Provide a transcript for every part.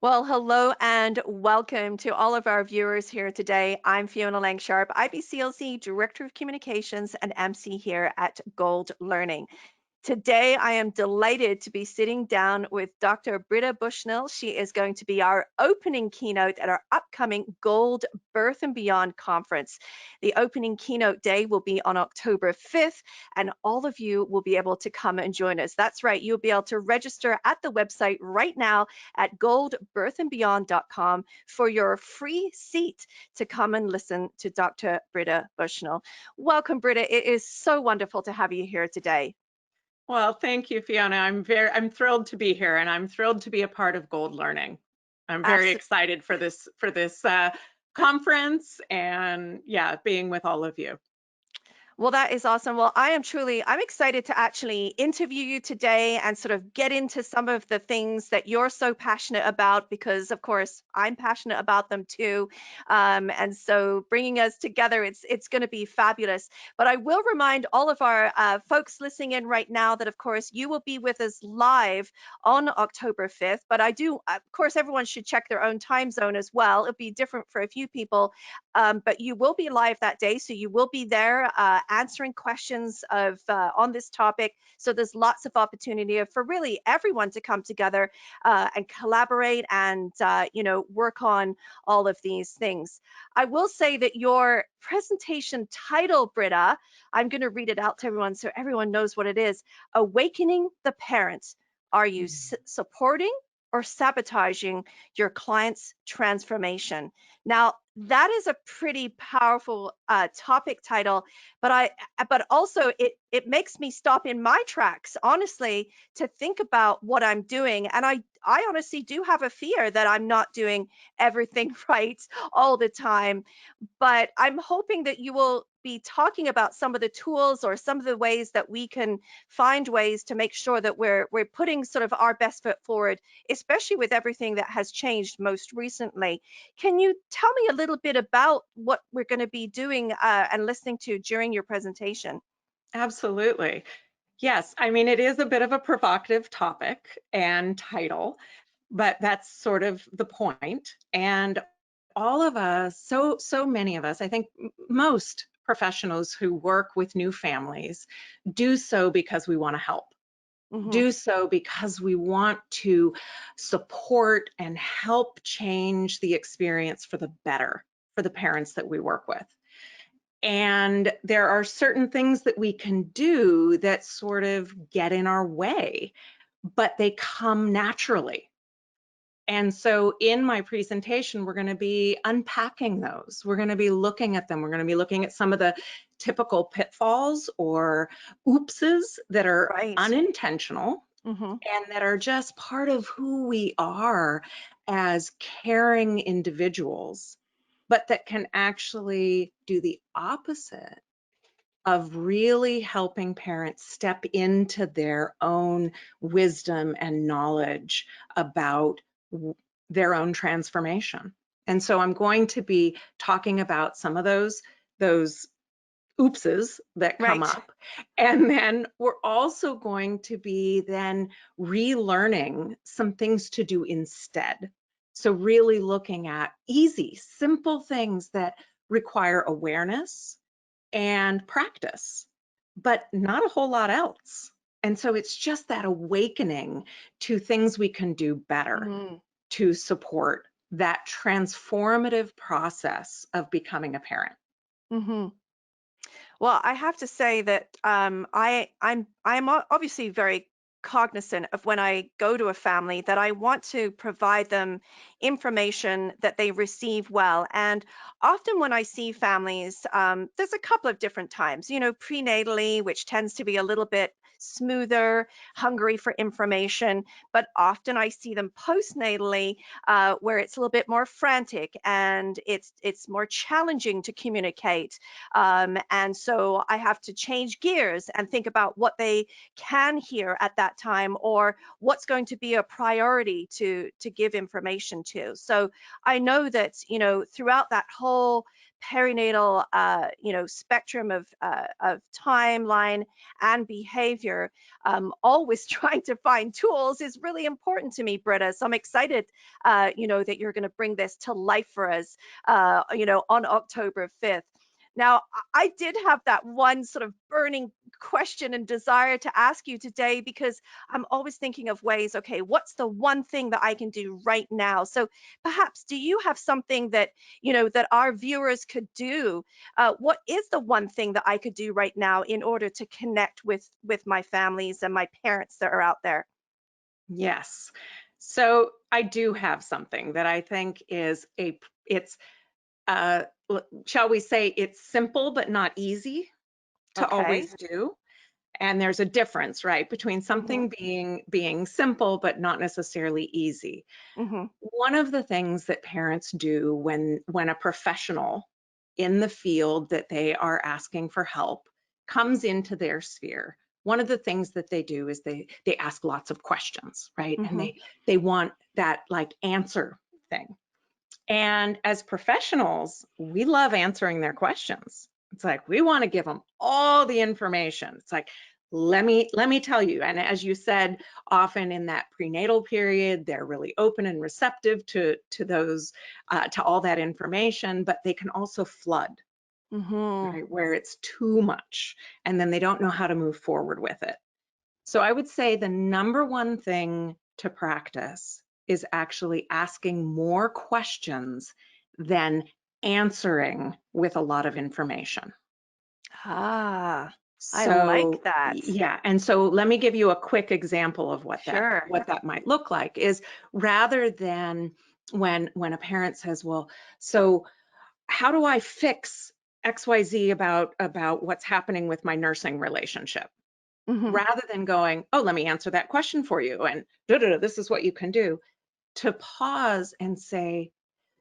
Well, hello and welcome to all of our viewers here today. I'm Fiona Langsharp, IBCLC Director of Communications and MC here at Gold Learning. Today, I am delighted to be sitting down with Dr. Britta Bushnell. She is going to be our opening keynote at our upcoming Gold Birth and Beyond conference. The opening keynote day will be on October 5th, and all of you will be able to come and join us. That's right, you'll be able to register at the website right now at goldbirthandbeyond.com for your free seat to come and listen to Dr. Britta Bushnell. Welcome, Britta. It is so wonderful to have you here today. Well, thank you, Fiona. I'm thrilled to be here, and I'm thrilled to be a part of Gold Learning. I'm very Absolutely. excited for this conference, and yeah, being with all of you. Well, that is awesome. Well, I'm excited to actually interview you today and sort of get into some of the things that you're so passionate about, because of course I'm passionate about them too. And so bringing us together, it's going to be fabulous. But I will remind all of our folks listening in right now that of course you will be with us live on October 5th. But of course, everyone should check their own time zone as well. It'll be different for a few people, but you will be live that day, so you will be there answering questions on this topic. So there's lots of opportunity for really everyone to come together and collaborate and work on all of these things. I will say that your presentation title, Britta, I'm going to read it out to everyone so everyone knows what it is. Awakening the Parent. Are you supporting or sabotaging your client's transformation? Now, that is a pretty powerful topic title, but also it makes me stop in my tracks, honestly, to think about what I'm doing. And I honestly do have a fear that I'm not doing everything right all the time. But I'm hoping that you will be talking about some of the tools or some of the ways that we can find ways to make sure that we're putting sort of our best foot forward, especially with everything that has changed most recently. Can you tell me a little bit about what we're going to be doing and listening to during your presentation? Absolutely. Yes, I mean, it is a bit of a provocative topic and title, but that's sort of the point. And all of us, so many of us, I think most professionals who work with new families do so because we want to help. Hmm. Do so because we want to support and help change the experience for the better for the parents that we work with. And there are certain things that we can do that sort of get in our way, but they come naturally. And so in my presentation, we're going to be unpacking those. We're going to be looking at them. We're going to be looking at some of the typical pitfalls or oopses that are Right. unintentional Hmm. and that are just part of who we are as caring individuals, but that can actually do the opposite of really helping parents step into their own wisdom and knowledge about their own transformation. And so I'm going to be talking about some of those oopses that come Right. up. And then we're also going to be then relearning some things to do instead. So really looking at easy, simple things that require awareness and practice, but not a whole lot else. And so it's just that awakening to things we can do better Mm-hmm. to support that transformative process of becoming a parent. Mm-hmm. Well, I have to say that I'm obviously very cognizant of when I go to a family that I want to provide them information that they receive well. And often when I see families, there's a couple of different times, prenatally, which tends to be a little bit smoother, hungry for information, but often I see them postnatally, where it's a little bit more frantic and it's more challenging to communicate, and so I have to change gears and think about what they can hear at that time or what's going to be a priority to give information to. So I know that, throughout that whole perinatal, spectrum of timeline and behavior, always trying to find tools is really important to me, Britta. So I'm excited, that you're going to bring this to life for us, on October 5th. Now, I did have that one sort of burning question and desire to ask you today because I'm always thinking of ways, okay, what's the one thing that I can do right now? So perhaps do you have something that, that our viewers could do? What is the one thing that I could do right now in order to connect with my families and my parents that are out there? Yes. So I do have something that I think it's, shall we say, it's simple but not easy to Okay. always do. And there's a difference, right, between Mhm. something being simple but not necessarily easy. Mhm. One of the things that parents do when a professional in the field that they are asking for help comes into their sphere, one of the things that they do is they ask lots of questions, right? And Mhm. they want that like answer thing. And as professionals, we love answering their questions. It's like we want to give them all the information. It's like, let me tell you. And as you said, often in that prenatal period, they're really open and receptive to those to all that information, but they can also flood, Mhm. right, where it's too much, and then they don't know how to move forward with it. So I would say the number one thing to practice is actually asking more questions than answering with a lot of information. Ah, I like So that. yeah, and so let me give you a quick example of Sure. what that might look like is rather than when a parent says, well, so how do I fix XYZ about what's happening with my nursing relationship? Mhm. Rather than going, oh, let me answer that question for you and da, da, da, this is what you can do, to pause and say,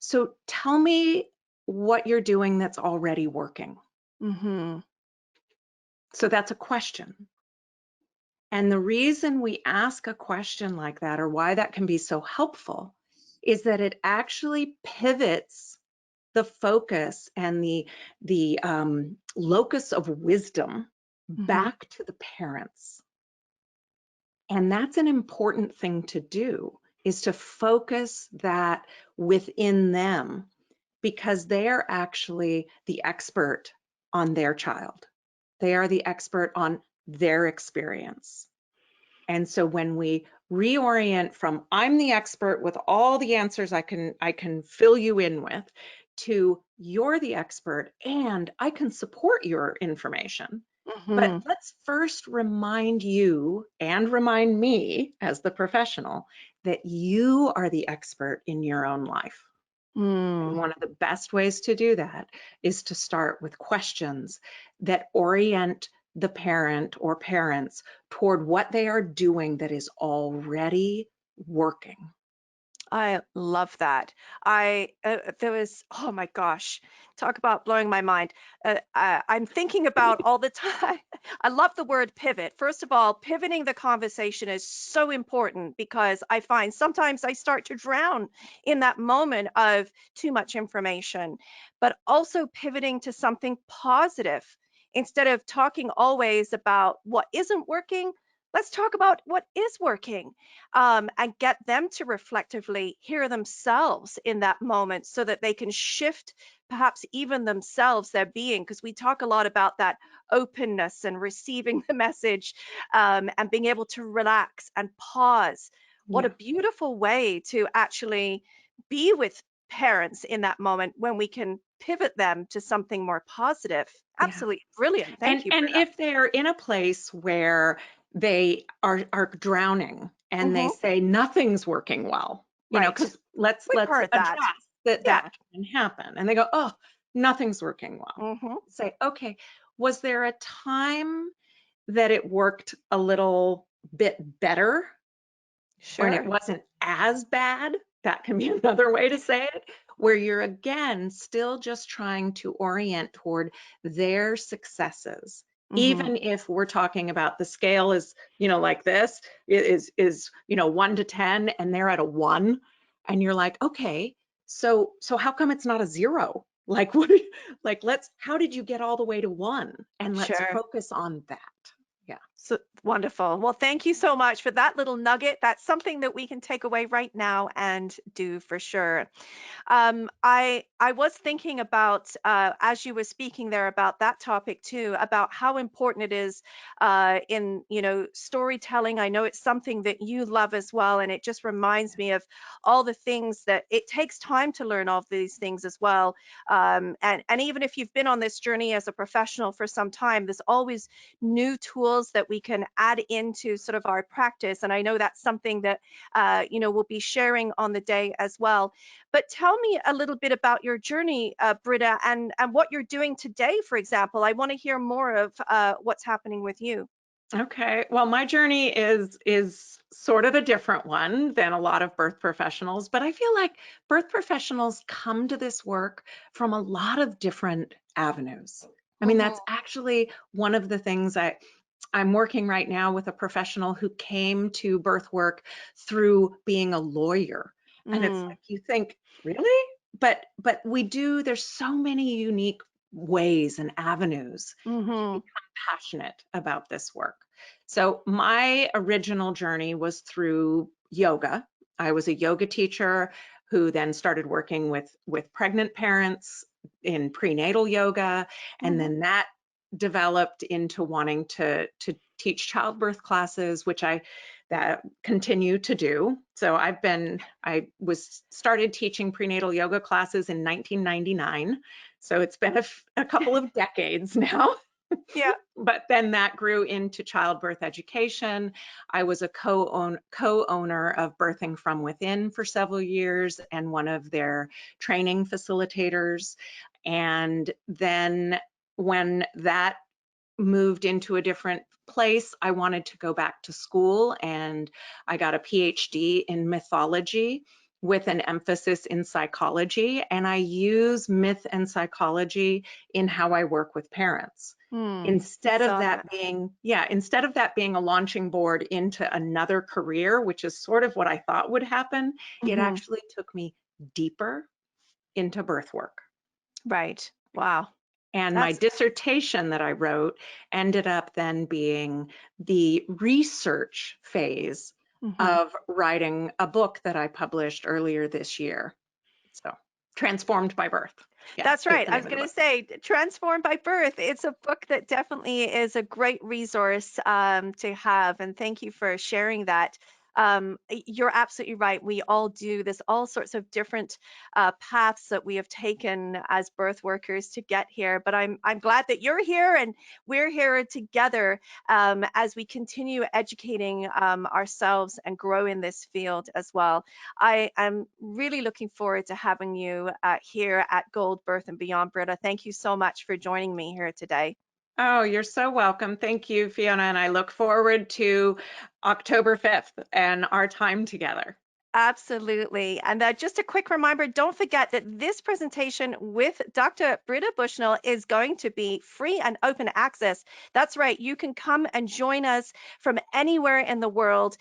so tell me what you're doing that's already working. Mhm. So that's a question. And the reason we ask a question like that, or why that can be so helpful, is that it actually pivots the focus and the locus of wisdom Mhm. back to the parents. And that's an important thing to do, is to focus that within them because they are actually the expert on their child. They are the expert on their experience. And so when we reorient from I'm the expert with all the answers I can fill you in with to you're the expert and I can support your information. But Mhm. let's first remind you and remind me as the professional that you are the expert in your own life. And Mm. one of the best ways to do that is to start with questions that orient the parent or parents toward what they are doing that is already working. I love that. There was, oh my gosh, talk about blowing my mind. I'm thinking about all the time. I love the word pivot. First of all, pivoting the conversation is so important because I find sometimes I start to drown in that moment of too much information, but also pivoting to something positive. Instead of talking always about what isn't working, let's talk about what is working, and get them to reflectively hear themselves in that moment so that they can shift perhaps even themselves, their being, because we talk a lot about that openness and receiving the message, and being able to relax and pause. What a Yeah, beautiful way to actually be with parents in that moment when we can pivot them to something more positive. yeah. Absolutely brilliant. Thank you, And Britta. if they're in a place where they are drowning and they Hmm. say nothing's working well, Right. because We've let's heard address that. that Yeah. that can happen. And they go, oh, nothing's working well. Hmm. Say, okay, was there a time that it worked a little bit better when it Sure. wasn't as bad? That can be another way to say it, where you're again still just trying to orient toward their successes. Mhm. Even if we're talking about the scale is, like this, is 1 to 10 and they're at a 1 and you're like, okay, so how come it's not a 0? Like what like how did you get all the way to one? And let's Sure. focus on that. Yeah. So wonderful. Well, thank you so much for that little nugget. That's something that we can take away right now and do for sure. I was thinking about as you were speaking there about that topic too, about how important it is in storytelling. I know it's something that you love as well, and it just reminds me of all the things that it takes time to learn all of these things as well. And even if you've been on this journey as a professional for some time, there's always new tools that we can add into sort of our practice. And I know that's something that we'll be sharing on the day as well. But tell me a little bit about your journey, Britta, and what you're doing today, for example. I want to hear more of what's happening with you. Okay. Well, my journey is sort of a different one than a lot of birth professionals, but I feel like birth professionals come to this work from a lot of different avenues. I mean, that's Hmm. actually one of the things I'm working right now with a professional who came to birth work through being a lawyer. And it's Mm. like you think, really? But we do, there's so many unique ways and avenues to Hmm. become passionate about this work. So my original journey was through yoga. I was a yoga teacher who then started working with pregnant parents in prenatal yoga, and Hmm. then that developed into wanting to teach childbirth classes, which I that continue to do. So I was started teaching prenatal yoga classes in 1999. So it's been a couple of decades now. Yeah. But then that grew into childbirth education. I was a co-owner of Birthing from Within for several years and one of their training facilitators. And then when that moved into a different place, I wanted to go back to school, and I got a PhD in mythology with an emphasis in psychology. And I use myth and psychology in how I work with parents. Mm. I Instead of saw that that. being, yeah, instead of that being a launching board into another career, which is sort of what I thought would happen, it Hmm. actually took me deeper into birth work. Right. Wow. And my That's. dissertation that I wrote ended up then being the research phase Mhm. of writing a book that I published earlier this year. So, Transformed by Birth. Yeah, That's is right. the I name was of the going book. to say, Transformed by Birth. It's a book that definitely is a great resource to have. And thank you for sharing that. You're absolutely right. We all do. There's all sorts of different paths that we have taken as birth workers to get here. But I'm glad that you're here and we're here together as we continue educating ourselves and grow in this field as well. I am really looking forward to having you here at Gold Birth and Beyond, Britta. Thank you so much for joining me here today. Oh, you're so welcome. Thank you, Fiona. And I look forward to October 5th and our time together. Absolutely. And just a quick reminder, don't forget that this presentation with Dr. Britta Bushnell is going to be free and open access. That's right. You can come and join us from anywhere in the world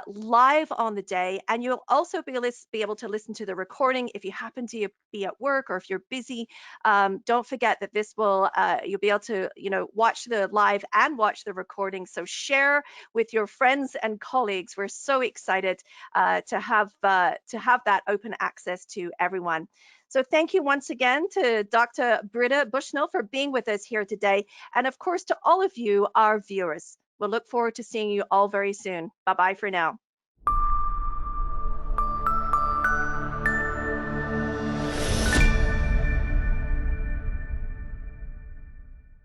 live on the day. And you'll also be able to listen to the recording if you happen to be at work or if you're busy. Don't forget that you'll be able to, watch the live and watch the recording. So share with your friends and colleagues. We're so excited to have that open access to everyone. So thank you once again to Dr. Britta Bushnell for being with us here today, and of course to all of you, our viewers. We'll look forward to seeing you all very soon. Bye bye for now.